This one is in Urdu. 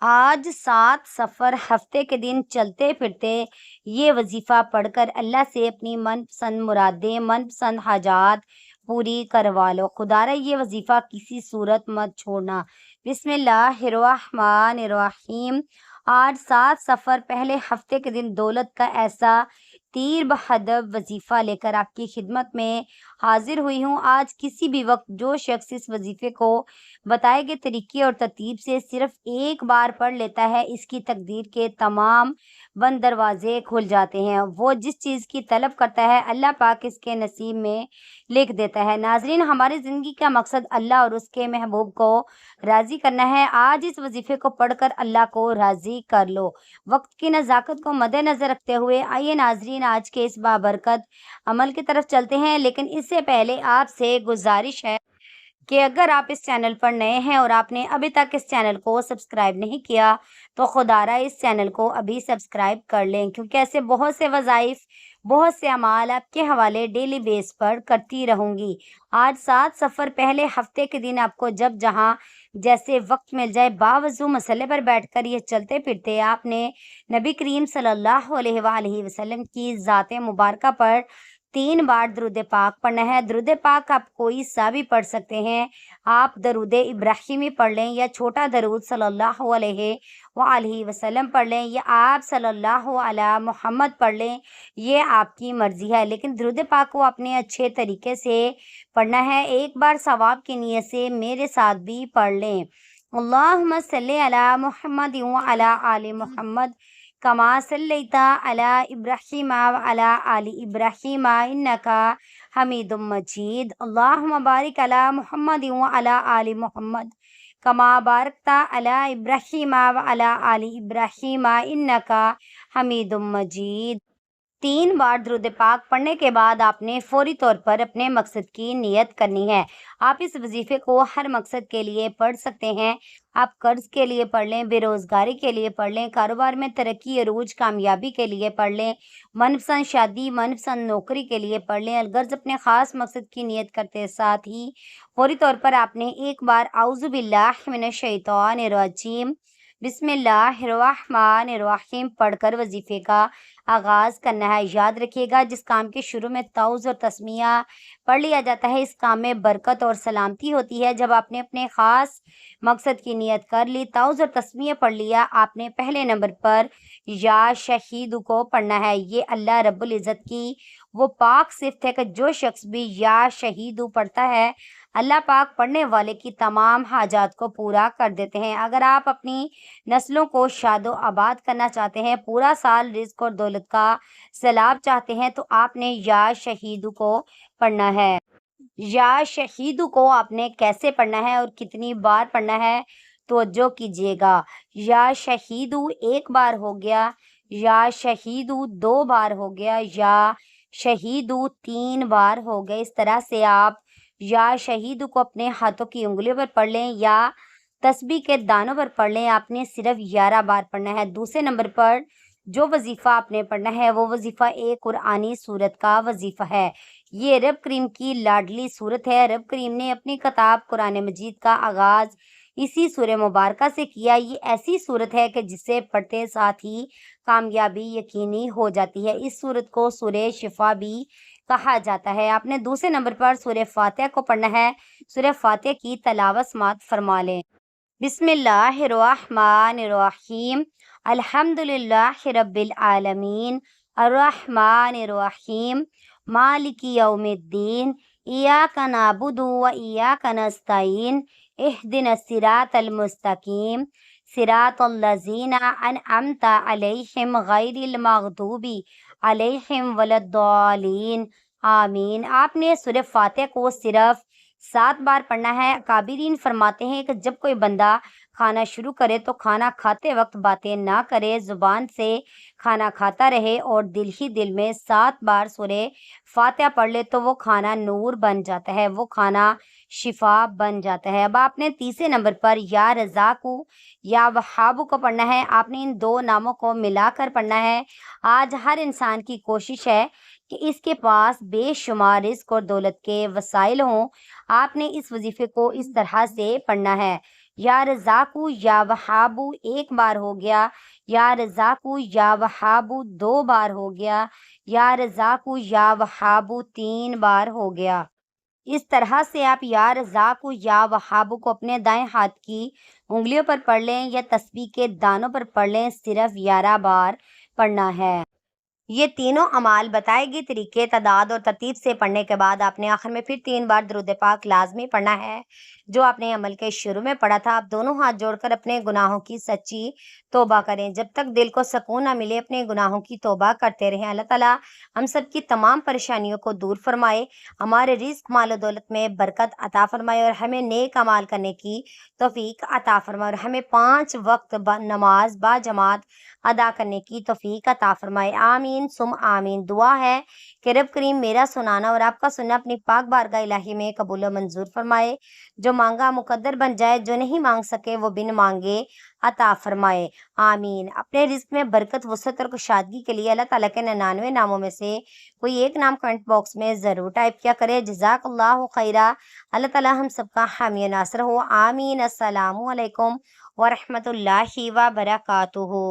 آج 7 سفر ہفتے کے دن چلتے پھرتے یہ وظیفہ پڑھ کر اللہ سے اپنی من پسند مرادیں من پسند حاجات پوری کروا لو۔ خدا را یہ وظیفہ کسی صورت مت چھوڑنا۔ بسم اللہ الرحمن الرحیم۔ آج 7 سفر پہلے ہفتے کے دن دولت کا ایسا تیر بہدف وظیفہ لے کر آپ کی خدمت میں حاضر ہوئی ہوں۔ آج کسی بھی وقت جو شخص اس وظیفے کو بتائے گئے طریقے اور ترتیب سے صرف ایک بار پڑھ لیتا ہے، اس کی تقدیر کے تمام بند دروازے کھل جاتے ہیں۔ وہ جس چیز کی طلب کرتا ہے اللہ پاک اس کے نصیب میں لکھ دیتا ہے۔ ناظرین، ہماری زندگی کا مقصد اللہ اور اس کے محبوب کو راضی کرنا ہے۔ آج اس وظیفے کو پڑھ کر اللہ کو راضی کر لو۔ وقت کی نزاکت کو مد نظر رکھتے ہوئے آئیے ناظرین آج کے اس بابرکت عمل کی طرف چلتے ہیں، لیکن اس سے پہلے آپ سے گزارش ہے کہ اگر آپ اس چینل پر نئے ہیں اور آپ نے ابھی تک اس چینل کو سبسکرائب نہیں کیا تو خدا را اس چینل کو ابھی سبسکرائب کر لیں، کیونکہ ایسے بہت سے وظائف بہت سے اعمال آپ کے حوالے ڈیلی بیس پر کرتی رہوں گی۔ آج 7 سفر پہلے ہفتے کے دن آپ کو جب جہاں جیسے وقت مل جائے باوضو مسئلے پر بیٹھ کر یہ چلتے پھرتے آپ نے نبی کریم صلی اللہ علیہ وآلہ وسلم کی ذات مبارکہ پر 3 بار درود پاک پڑھنا ہے۔ درود پاک آپ کوئی سا بھی پڑھ سکتے ہیں۔ آپ درود ابراہیمی پڑھ لیں یا چھوٹا درود صلی اللہ علیہ وآلہ وسلم پڑھ لیں یا آپ صلی اللہ علی محمد پڑھ لیں، یہ آپ کی مرضی ہے، لیکن درود پاک کو اپنے اچھے طریقے سے پڑھنا ہے۔ ایک بار ثواب کی نیت سے میرے ساتھ بھی پڑھ لیں۔ اللہم صلی علی محمد وعلی آل محمد کما صلیت علی ابراہیم وعلی آل ابراہیم انک حمید مجید۔ اللہم بارک علی محمد وعلی آل محمد کما بارکت علی ابراہیم وعلی آل ابراہیم انک حمید مجید۔ 3 بار درود پاک پڑھنے کے بعد آپ نے فوری طور پر اپنے مقصد کی نیت کرنی ہے۔ آپ اس وظیفے کو ہر مقصد کے لیے پڑھ سکتے ہیں۔ آپ قرض کے لیے پڑھ لیں، بے روزگاری کے لیے پڑھ لیں، کاروبار میں ترقی عروج کامیابی کے لیے پڑھ لیں، من پسند شادی من پسند نوکری کے لیے پڑھ لیں۔ الغرض اپنے خاص مقصد کی نیت کرتے ساتھ ہی فوری طور پر آپ نے ایک بار اعوذ باللہ من الشیطان الرجیم بسم اللہ الرحمن الرحیم پڑھ کر وظیفے کا آغاز کرنا ہے۔ یاد رکھیے گا، جس کام کے شروع میں تعوذ اور تسمیہ پڑھ لیا جاتا ہے اس کام میں برکت اور سلامتی ہوتی ہے۔ جب آپ نے اپنے خاص مقصد کی نیت کر لی، تعوذ اور تسمیہ پڑھ لیا، آپ نے پہلے نمبر پر یا شہید کو پڑھنا ہے۔ یہ اللہ رب العزت کی وہ پاک صفت ہے کہ جو شخص بھی یا شہید پڑھتا ہے اللہ پاک پڑھنے والے کی تمام حاجات کو پورا کر دیتے ہیں۔ اگر آپ اپنی نسلوں کو شاد و آباد کرنا چاہتے ہیں، پورا سال رزق اور دولت کا سیلاب چاہتے ہیں، تو آپ نے یا شہید کو پڑھنا ہے۔ یا شہید کو آپ نے کیسے پڑھنا ہے اور کتنی بار پڑھنا ہے توجہ کیجیے گا۔ یا شہید 1 بار ہو گیا، یا شہید 2 بار ہو گیا، یا شہید 3 بار ہو گئے۔ اس طرح سے آپ یا شہید کو اپنے ہاتھوں کی انگلیوں پر پڑھ لیں یا تسبیح کے دانوں پر پڑھ لیں۔ آپ نے صرف 11 بار پڑھنا ہے۔ دوسرے نمبر پر جو وظیفہ آپ نے پڑھنا ہے وہ وظیفہ ایک قرآنی سورت کا وظیفہ ہے۔ یہ رب کریم کی لاڈلی سورت ہے۔ رب کریم نے اپنی کتاب قرآن مجید کا آغاز اسی سورہ مبارکہ سے کیا۔ یہ ایسی سورت ہے کہ جسے پڑھتے ساتھ ہی کامیابی یقینی ہو جاتی ہے۔ اس سورت کو سورہ شفا بھی کہا جاتا ہے۔ آپ نے دوسرے نمبر پر سورہ فاتحہ کو پڑھنا ہے۔ سورہ فاتحہ کی تلاوت سماعت فرما لیں۔ بسم اللہ الرحمن الرحیم الحمد للہ رب العالمین الرحمن الرحیم مالک یوم الدین ایاک نعبد و ایاک نستعین اہدنا الصراط المستقیم صراط الذین انعمت علیہم غیر المغضوب علیہم ولا الضالین آمین۔ آپ نے سورہ فاتحہ کو صرف 7 بار پڑھنا ہے۔ اکابرین فرماتے ہیں کہ جب کوئی بندہ کھانا شروع کرے تو کھانا کھاتے وقت باتیں نہ کرے، زبان سے کھانا کھاتا رہے اور دل ہی دل میں 7 بار سورہ فاتحہ پڑھ لے تو وہ کھانا نور بن جاتا ہے، وہ کھانا شفا بن جاتا ہے۔ اب آپ نے تیسرے نمبر پر یا رزاق یا وہاب کو پڑھنا ہے۔ آپ نے ان 2 ناموں کو ملا کر پڑھنا ہے۔ آج ہر انسان کی کوشش ہے کہ اس کے پاس بے شمار رزق اور دولت کے وسائل ہوں۔ آپ نے اس وظیفے کو اس طرح سے پڑھنا ہے۔ یا رزاقو یا وہابو ایک بار ہو گیا، یا رزاقو یا وہابو دو بار ہو گیا، یا رزاقو یا وہابو تین بار ہو گیا۔ اس طرح سے آپ یا رزاقو یا وہابو کو اپنے دائیں ہاتھ کی انگلیوں پر پڑھ لیں یا تسبیح کے دانوں پر پڑھ لیں، صرف 11 بار پڑھنا ہے۔ یہ تینوں اعمال بتائے گئے طریقے تعداد اور ترتیب سے پڑھنے کے بعد آپ نے آخر میں پھر 3 بار درود پاک لازمی پڑھنا ہے جو آپ نے عمل کے شروع میں پڑھا تھا۔ آپ دونوں ہاتھ جوڑ کر اپنے گناہوں کی سچی توبہ کریں، جب تک دل کو سکون نہ ملے اپنے گناہوں کی توبہ کرتے رہیں۔ اللہ تعالیٰ ہم سب کی تمام پریشانیوں کو دور فرمائے، ہمارے رزق مال و دولت میں برکت عطا فرمائے اور ہمیں نیک اعمال کرنے کی توفیق عطا فرمائے اور ہمیں 5 وقت نماز با جماعت ادا کرنے کی توفیق عطا فرمائے۔ آمین ثم آمین۔ دعا ہے کہ رب کریم میرا سنانا اور آپ کا سننا اپنی پاک بارگاہ الہی میں قبول و منظور فرمائے، جو مانگا مقدر بن جائے، جو نہیں مانگ سکے وہ بن مانگے عطا فرمائے۔ آمین۔ اپنے رزق میں برکت، وسعت اور کشادگی کے لیے اللہ تعالیٰ کے 99 ناموں میں سے کوئی ایک نام کمنٹ باکس میں ضرور ٹائپ کیا کرے۔ جزاک اللہ خیرہ۔ اللہ تعالیٰ ہم سب کا حامی ناصر ہو۔ آمین۔ السلام علیکم ورحمۃ اللہ وبرکاتہ۔